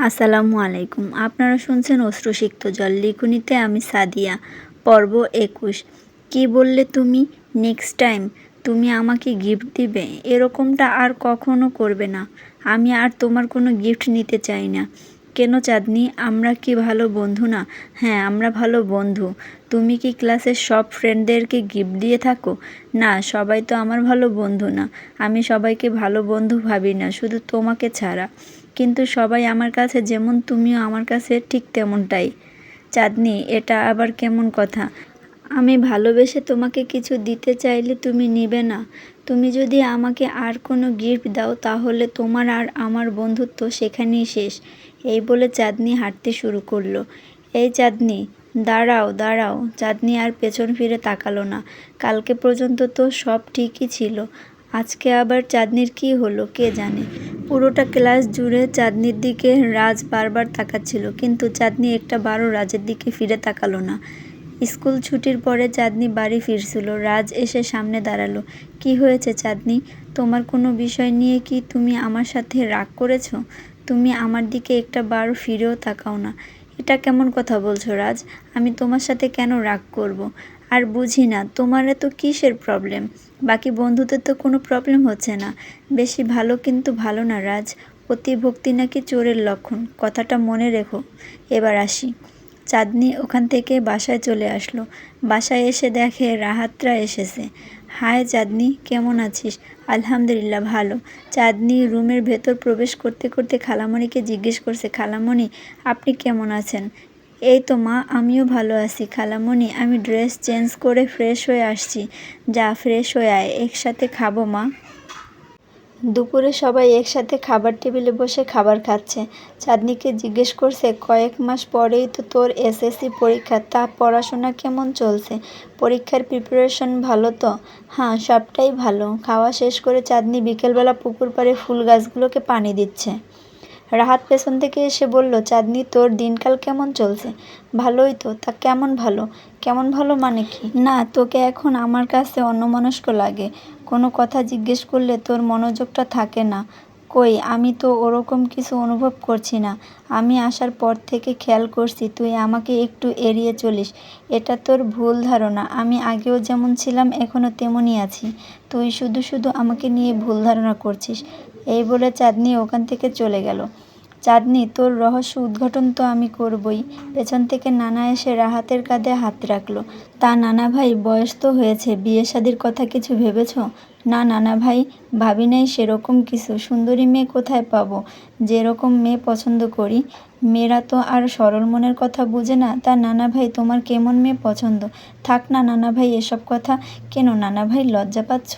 আসসালামু আলাইকুম। আপনারা শুনছেন অশ্রুসিক্ত জল। লিখনিতে আমি সাদিয়া। পর্ব ২১। কি বললে তুমি? নেক্সট টাইম তুমি আমাকে গিফট দিবে, এরকমটা আর কখনো করবে না। আমি আর তোমার কোনো গিফট নিতে চাই না। কেন চাঁদনি, আমরা কি ভালো বন্ধু না? হ্যাঁ, আমরা ভালো বন্ধু। তুমি কি ক্লাসের সব ফ্রেন্ডদেরকে গিফট দিয়ে থাকো? না, সবাই তো আমার ভালো বন্ধু না। আমি সবাইকে ভালো বন্ধু ভাবি না, শুধু তোমাকে ছাড়া। কিন্তু সবাই আমার কাছে যেমন, তুমিও আমার কাছে ঠিক তেমনটাই। চাঁদনি, এটা আবার কেমন কথা? আমি ভালোবেসে তোমাকে কিছু দিতে চাইলে তুমি নিবে না? তুমি যদি আমাকে আর কোনো গিফট দাও তাহলে তোমার আর আমার বন্ধুত্ব সেখানেই শেষ। এই বলে চাঁদনি হাঁটতে শুরু করলো। এই চাঁদনি, দাঁড়াও দাঁড়াও। চাঁদনি আর পেছন ফিরে তাকালো না। কালকে পর্যন্ত তো সব ঠিকই ছিল, আজকে আবার চাঁদনির কী হলো কে জানে। পুরোটা ক্লাস জুড়ে চাঁদনির দিকে রাজ বারবার তাকাচ্ছিল, কিন্তু চাঁদনি একটা বারও রাজের দিকে ফিরে তাকালো না। স্কুল ছুটির পরে চাঁদনি বাড়ি ফিরছিল। রাজ এসে সামনে দাঁড়ালো। কি হয়েছে চাঁদনি? তোমার কোনো বিষয় নিয়ে কি তুমি আমার সাথে রাগ করেছো? তুমি আমার দিকে একটা বার ফিরেও তাকাও না। এটা কেমন কথা বলছো রাজ? আমি তোমার সাথে কেন রাগ করব? আর বুঝি না তোমার এত কিসের প্রবলেম? বাকি বন্ধুদের তো কোনো প্রবলেম হচ্ছে না। বেশি ভালো কিন্তু ভালো না রাজ। অতি ভক্তি নাকি চোরের লক্ষণ, কথাটা মনে রেখো। এবার আসি। চাঁদনি ওখান থেকে বাসায় চলে আসলো। বাসায় এসে দেখে রাহাতরা এসেছে। হায় চাঁদনি, কেমন আছিস? আলহামদুলিল্লাহ, ভালো। চাঁদনি রুমের ভেতর প্রবেশ করতে করতে খালামণিকে জিজ্ঞেস করছে, খালামণি আপনি কেমন আছেন? এই তো মা, আমিও ভালো আছি। খালামণি, আমি ড্রেস চেঞ্জ করে ফ্রেশ হয়ে আসছি। যা ফ্রেশ হয়ে আয়, একসাথে খাবো মা। দুপুরে সবাই একসাথে খাবার টেবিলে বসে খাবার খাচ্ছে। চাঁদনিকে জিজ্ঞেস করছে, কয়েক মাস পরেই তো তোর এসএসসি পরীক্ষা, তা পড়াশোনা কেমন চলছে? পরীক্ষার প্রিপারেশন ভালো তো? হ্যাঁ, সবটাই ভালো। খাওয়া শেষ করে চাঁদনি বিকেলবেলা পুকুর পাড়ে ফুল গাছগুলোকে পানি দিচ্ছে। রাহাত পেছন থেকে এসে বলল, চাঁদনি তোর দিনকাল কেমন চলছে? ভালোই তো। তা কেমন ভালো? কেমন ভালো মানে কি? না, তোকে এখন আমার কাছে অন্যমনস্ক লাগে। কোনো কথা জিজ্ঞেস করলে তোর মনোযোগটা থাকে না। কই, আমি তো ওরকম কিছু অনুভব করছি না। আমি আসার পর থেকে খেয়াল করছি তুই আমাকে একটু এড়িয়ে চলিস। এটা তোর ভুল ধারণা। আমি আগেও যেমন ছিলাম এখনও তেমনই আছি। তুই শুধু শুধু আমাকে নিয়ে ভুল ধারণা করছিস। এই বলে চাঁদনি ওখান থেকে চলে গেল। চাঁদনি, তোর রহস্য উদ্ঘাটন তো আমি করবই। পেছন থেকে নানা এসে রাহাতের কাঁধে হাত রাখলো। তা নানা ভাই, বয়স তো হয়েছে, বিয়ে শাদির কথা কিছু ভেবেছ? না নানা ভাই, ভাবি নাই সেরকম কিছু। সুন্দরী মেয়ে কোথায় পাবো যেরকম মেয়ে পছন্দ করি? মেয়েরা তো আর সরল মনের কথা বুঝে না। তা নানা ভাই, তোমার কেমন মেয়ে পছন্দ? থাক না নানা ভাই এসব কথা। কেন নানা ভাই, লজ্জা পাচ্ছ?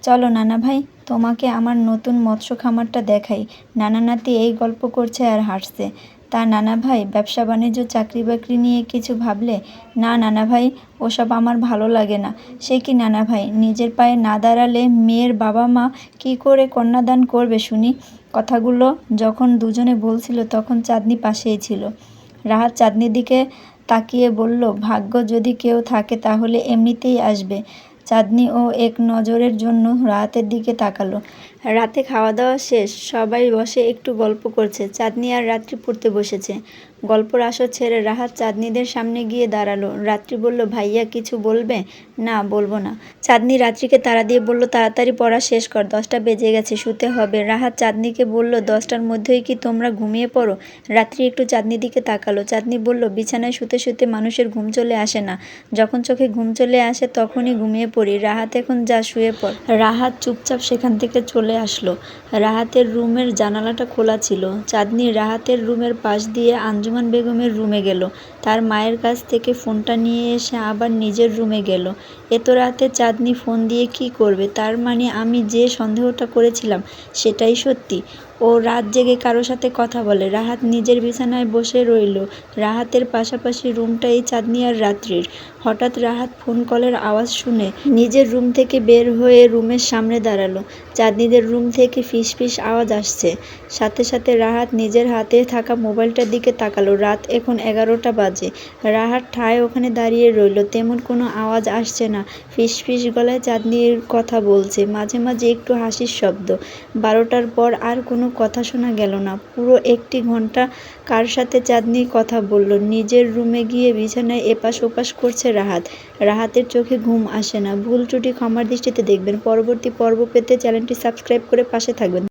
চলো নানা ভাই, তোমাকে আমার নতুন মৎস্য খামারটা দেখাই। নানা নাতি এই গল্প করছে আর হাসছে। তা নানা ভাই, ব্যবসা বাণিজ্য চাকরি বাকরি নিয়ে কিছু ভাবলে? না নানা ভাই, ওসব আমার ভালো লাগে না। সে কি নানা ভাই, নিজের পায়ে না দাঁড়ালে মেয়ের বাবা মা কি করে কন্যাদান করবে শুনি? কথাগুলো যখন দুজনে বলছিল তখন চাঁদনি পাশেই ছিল। রাহাত চাঁদনির দিকে তাকিয়ে বলল, ভাগ্য যদি কেউ থাকে তাহলে এমনিতেই আসবে। চাঁদনি ও এক নজরের জন্য রাহাতের দিকে তাকালো। রাতে খাওয়া দাওয়া শেষ, সবাই বসে একটু গল্প করছে। চাঁদনি আর রাত্রি পড়তে বসেছে। গল্পর আসর ছেড়ে রাহাত চাঁদনিদের সামনে গিয়ে দাঁড়ালো। রাত্রি বলল, ভাইয়া কিছু বলবে? না, বলবো না। চাঁদনি রাত্রিকে তাড়া দিয়ে বলল, তাড়াতাড়ি পড়া শেষ কর, 10টা বেজে গেছে, শুতে হবে। রাহাত চাঁদনিকে বলল, 10টার মধ্যেই কি তোমরা ঘুমিয়ে পড়ো? রাত্রি একটু চাঁদনির দিকে তাকালো। চাঁদনি বলল, বিছানায় শুতে শুতে মানুষের ঘুম চলে আসে না, যখন চোখে ঘুম চলে আসে তখনই ঘুমিয়ে পড়ি। রাহাত এখন যা, শুয়ে পড়। রাহাত চুপচাপ সেখান থেকে চলে আসলো। রাহাতের রুমের জানালাটা খোলা ছিল। চাঁদনি রাহাতের রুমের পাশ দিয়ে আঞ্জুমান বেগমের রুমে গেল। তার মায়ের কাছ থেকে ফোনটা নিয়ে এসে আবার নিজের রুমে গেল। এত রাতে চাঁদনি ফোন দিয়ে কি করবে? তার মানে আমি যে সন্দেহটা করেছিলাম সেটাই সত্যি? ও রাত জেগে কারো সাথে কথা বলে। রাহাত নিজের বিছানায় বসে রইল। রাহাতের পাশাপাশি রুমটাই চাঁদনি আর রাত্রির। হঠাৎ রাহাত ফোন কলের আওয়াজ শুনে নিজের রুম থেকে বের হয়ে রুমের সামনে দাঁড়ালো। চাঁদনিদের রুম থেকে ফিস ফিস আওয়াজ আসছে। সাথে সাথে রাহাত নিজের হাতে থাকা মোবাইলটার দিকে তাকালো। রাত এখন 11টা বাজে। রাহাত ঠায় ওখানে দাঁড়িয়ে রইল। তেমন কোনো আওয়াজ আসছে না। ফিস ফিস গলায় চাঁদনির কথা বলছে, মাঝে মাঝে একটু হাসির শব্দ। 12টার পর আর কোনো কোনো কথা শোনা গেল না। পুরো 1 ঘন্টা কার সাথে চাঁদনি কথা বলল। নিজের রুমে গিয়ে বিছানায় এপাশ ওপাশ করছে রাহাত। রাহাতের চোখে ঘুম আসে না। ভুল ত্রুটি ক্ষমার দৃষ্টিতে দেখবেন। পরবর্তী পর্ব পেতে চ্যানেলটি সাবস্ক্রাইব করে পাশে থাকবেন।